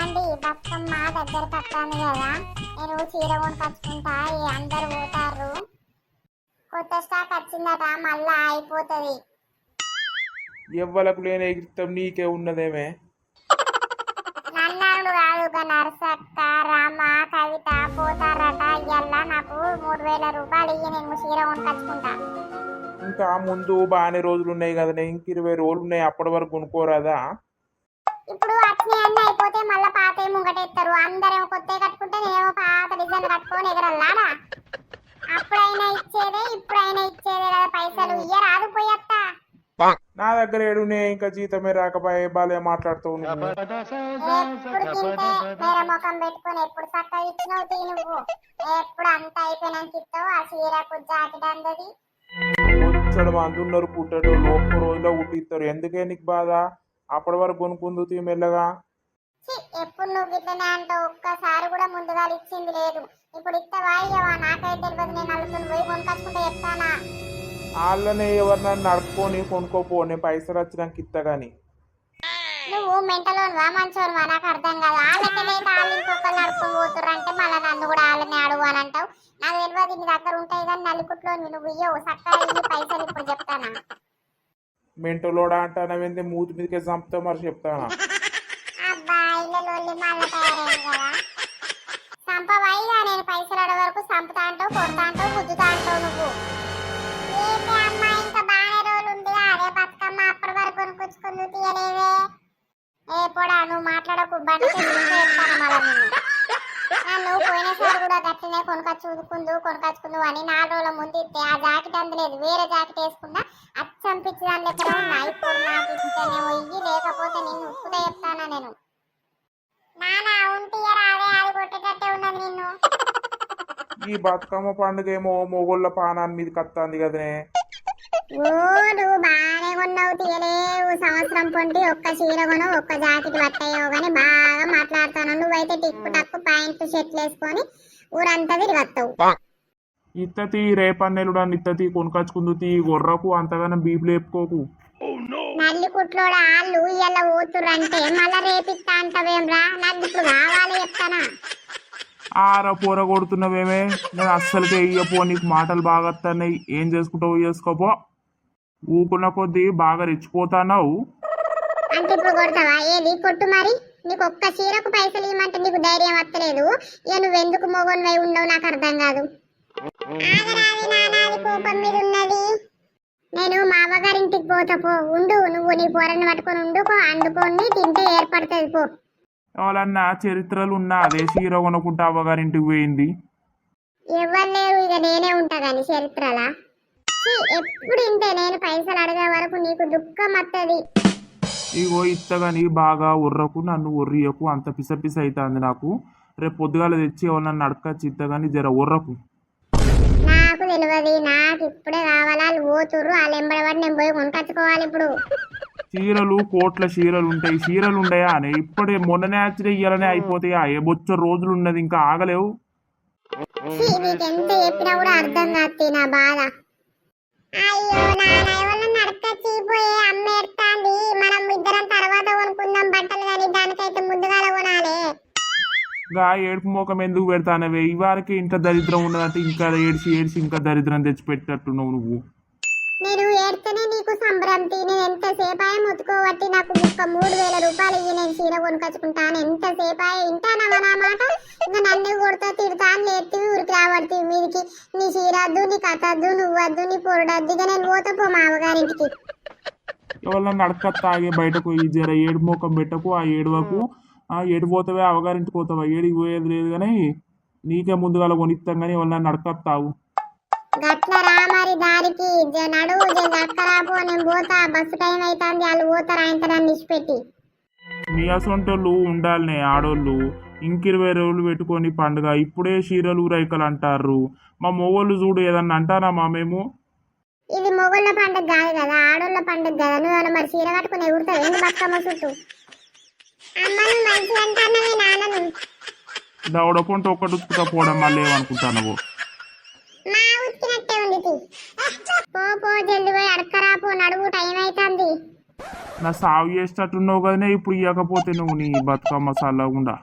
రండి బతుకమ్మ దగ్గరకు వస్తాను కదా, నేను చీర కొనుకొచ్చుకుంటా. అందరు పోతారు, కొత్త స్టాక్ వచ్చిందట, మళ్ళా అయిపోతుంది. ఎవ్వలకు లేని ఎగిరితం నీకే ఉన్నదేమే. నన్నాడు కాదుగా నర్సక్క, రామ, కవిత పోతారట. ఇయ్యాల నాకు 3000 రూపాయలు ఇయ్యి, నేను చీర కొనుకొచ్చుకుంటా. ఇంకా ముందు బాగానే రోజులు ఉన్నాయి కదనే, ఇంక 20 రోజులు ఉన్నాయి, అప్పటి వరకు కొనుక్కోరాదా? ఇప్పుడు అట్నే అన్నీ అయిపోతే మళ్ళీ పాత ముంగటేస్తారు. అందరేమో కొత్త కట్టుకుంటే నేనేమో పాత డిజైన్ కట్టుకొని ఎగరల్లాడా? అప్పుడైనా ఇచ్చేదే, ఇప్పుడైనా ఇచ్చేదే కదా. పైసలు ఇయ్యరాదు పోయత్తా. నా దగ్గర ఏడునే, ఇంకా జీతమే రాకపోయే బాలే మాట్లాడుతావు నువ్వు. ఎప్పుడు తింటే వేరే ముఖం పెట్టుకొని ఎప్పుడు చక్కగా ఇచ్చినావు తీ నువ్వు. ఎప్పుడు అంత అయిపోయినాక ఇస్తావు. ఆ చీరకు జాకెట్ అందది. వచ్చాడు మందున్నారు పుట్టేటోళ్ళు, ఒక్క రోజులో పుట్టిస్తారు. ఎందుకే నీకు బాధ? అప్పటి వరకు కొనుక్కుందు తీ మెల్లగా. ఎప్పుడు నువ్వు గిట్లనే అంటావు, ఒక్కసారి కూడా ముందుగా ఇచ్చింది లేదు. ఇప్పుడు ఇస్తావా ఇయ్యవా నాకైతే తెలియదు. నేను అల్లుతుని పోయి కొనుకొచ్చుకుంటే చెప్తానా? వాళ్ళనే ఎవరినైనా నడుపుకొని కొనుక్కోపో, నేను పైసలు వచ్చినాక ఇస్తా గాని. నువ్వు మెంటలోనువా మంచోనువా నాకు అర్థం కాదు. వాళ్ళకి లేక వాళ్ళు ఇంకొకరు నడుపుకొని పోతుర్రు అంటే మళ్ళీ నన్ను కూడా వాళ్ళని అడుగు అని అంటావు. నాకు తెలియదు, నీ దగ్గర ఉంటాయి కానీ నల్లికుట్లో నువ్వు ఇయ్యవు. చక్కగా ఇయ్యి పైసలు ఇప్పుడు చెప్తానా? మెంటలోడా అంటానవేంది, మూతి మీదకే చంపుతా మరి చెప్తానా? అబ్బా ఇళ్ళలోళ్ళి మళ్ళీ తయారైంది కదా. సంపవైగా నేను పైసలు అడే వరకు చంపుతా అంటావు, కొడతా అంటావు, గుద్దుతా అంటావు నువ్వు. ఏంటి అమ్మ ఇంకా బాగానే రోజులు ఉంది అదే బతుకమ్మ, అప్పటి వరకు కొనుక్కొచ్చుకుందు తీయలేవే. ఏ పొడా నువ్వు మాట్లాడకు, బండి చెప్తాను మళ్ళీ నేను. నన్ను పోయినసారి కూడా గట్టినే కొనుకొచ్చుకుందు అని 4 రోజుల ముందు ఇస్తే ఆ జాకెట్ అందలేదు, వేరే జాకెట్ వేసుకున్నా అచ్చంపించి దాని లెక్క ఉన్నా. ఇప్పుడు నాకు ఇస్తేనేమో ఇయ్యి, లేకపోతే నిన్ను ఉప్పుగా చెప్తానా నేను. నానా ఉంటియరా అదే అది కొట్టేటట్టే ఉన్నది నిన్ను. ఈ బతుకమ్మ పండుగ ఏమో మొగోళ్ళ పానాన్ని మీదకి వస్తుంది కదనే. ఓ నువ్వు బాగానే కొన్నావు తీయలేవు. సంవత్సరం పొంటి ఒక్క చీర కొను, ఒక్క జాకెట్ పట్టయ్యావు కానీ బాగా మాట్లాడతాను. నువ్వైతే టిక్కు టక్కు ప్యాంటు షర్ట్లు వేసుకొని ఊరంతా తిరిగి వస్తావు. ఇత్తతి రేపన్నెలుడా నిత్తతి కొనుకొచ్చుకుందు తీ, గొర్రకు అంతగానం బీపులు లేపుకోకు. నల్లి కుట్లోడా వాళ్ళు ఇలా పోతుర్రంటే మళ్ళా రేపిస్తా అంటావేమ్రా? నాకు ఇప్పుడు కావాలి చెప్తానా? ఆరా పూర కొడుతున్నావేమే, నేను అస్సలకే ఇయ్యపో, నీకు మాటలు బాగా వస్తున్నాయి. ఏం చేసుకుంటావు చేసుకోపో. ఊకున్న కొద్దీ బాగా రెచ్చిపోతాన్నావు. అంటే ఇప్పుడు కొడతావా? ఏది కొట్టు మరి. నీకు ఒక్క చీరకు పైసలు ఇవ్వమంటే నీకు ధైర్యం వస్తలేదు. ఇక నువ్వెందుకు మొగోనివై ఉండవు నాకు అర్థం కాదు. కోపం మీద ఉన్నది. నేను మా అవ్వగారింటికి పోతా పో. ఉండు, నువ్వు నీ పొరని పట్టుకొని ఉండుకో, అండుకొని తింటే ఏర్పడుతుంది పో. ఎవరన్నా చరిత్రలు ఉన్నా అదే చీర కొనుక్కుంటా అవ్వగారింటికి పోయింది. ఎవరు లేరు, ఇక నేనే ఉంటా గాని చరిత్రలా. ఎప్పుడు ఇంతే, నేను పైసలు అడిగే వరకు నీకు దుఃఖం వస్తుంది. ఇగో ఇత్తగాని బాగా ఉర్రకు, నన్ను ఉర్రియకు, అంత పిస పిస అవుతుంది నాకు. రేపు పొద్దుగాల తెచ్చి ఎవరన్నా అడకచ్చి ఇత్తగాని జర ఉర్రకు. నాకు తెలియదు, నాకు ఇప్పుడే కావాలా. వాళ్ళు పోతుర్రు, వాళ్ళు ఎంబడబడి నేను పోయి కొనుకొచ్చుకోవాలి ఇప్పుడు. చీరలు కోట్ల చీరలు ఉంటాయి, చీరలు ఉండయా అని ఇప్పుడే మొన్ననే వచ్చిన ఇయ్యాలనే అయిపోతాయా? ఏ బొచ్చ రోజులు ఉన్నది, ఇంకా ఆగలేవు. నీకెంత చెప్పినా కూడా అర్థం కాదు నా బాధ. అయ్యో నాన్న ఎవరన్నా అడకచ్చిపోయే అమ్మ ఎడతాంది. మనం ఇద్దరం తర్వాత కొనుక్కుందాం బట్టలు, కానీ దానికైతే ముందుగాల కొనాలి. గా ఏడుపు ముఖం ఎందుకు పెడతానవే? ఇవారికి ఇంత దరిద్రం ఉన్నదంటే ఇంకా ఏడ్చి ఏడ్చి ఇంకా దరిద్రం తెచ్చిపెట్టేటట్టున్నావు నువ్వు. నేను ఏడ్తేనే నీకు సంబరం. నేను ఎంతసేపాయ ముతుకోబట్టి నాకు 3000 రూపాయలు ఇయ్యి, నేను చీర కొనుకొచ్చుకుంటాను. ఎంతసేపాయ ఇంటానవా నా మాట? ఇంకా నన్ను కొడుతా తిడతా అని లేత్తి ఊరికి రాబడుతుంది మీదికి. నీ చీర వద్దు, నీ కథ వద్దు, నువ్వు వద్దు, నీ పొరడద్దు. ఇక నేను పోతా పో మా అవ్వగారింటికి. ఎవరన్నా అడక తాగే బయటకు ఈ జర ఏడు ముఖం పెట్టకు, ఆ ఏడువకు. ఆ ఏడు పోతావే అవ్వగారింటికి పోతావా? ఏడికి పోయేది లేదు కానీ నీకే ముందుగా కొనిస్తాం కానీ ఎవరన్నా నడకత్తావు. గట్ల రా మరి దారికి నడువు అక్కరాపో, నేను పోతా. బస్సు టైం అవుతుంది, వాళ్ళు పోతారు ఆయన నన్ను ఇచ్చిపెట్టి. మీ అసొంటోళ్ళు ఉండాలనే ఆడోళ్ళు. ఇంక 20 రోజులు పెట్టుకొని పండుగ, ఇప్పుడే చీరలు రైకలు అంటారు. మా మొగోళ్ళు చూడు ఏదన్నా అంటారా మా మేము? ఇది మొగోళ్ళ పండుగ కాదు కదా, ఆడోళ్ళ పండుగ కదా. నువ్వు మరి చీర కట్టుకుని ఎగురుతావు ఏంటి బతుకమ్మ చుట్టూ? అమ్మను మంచిగా అంటానవే నాన్నను. దవడ పొంట ఒక్కటి ఉతుకుతా పోవడం మళ్ళీ ఏమనుకుంటాను? మా ఉతికినట్టే ఉంది. పో పో జల్ది పోయి అడకరాపో, నడువు టైం అవుతుంది. నా సాగు చేసేటట్టున్నావు కదనే ఇప్పుడు ఇవ్వకపోతే నువ్వు నీ బతుకమ్మ చల్లకుండా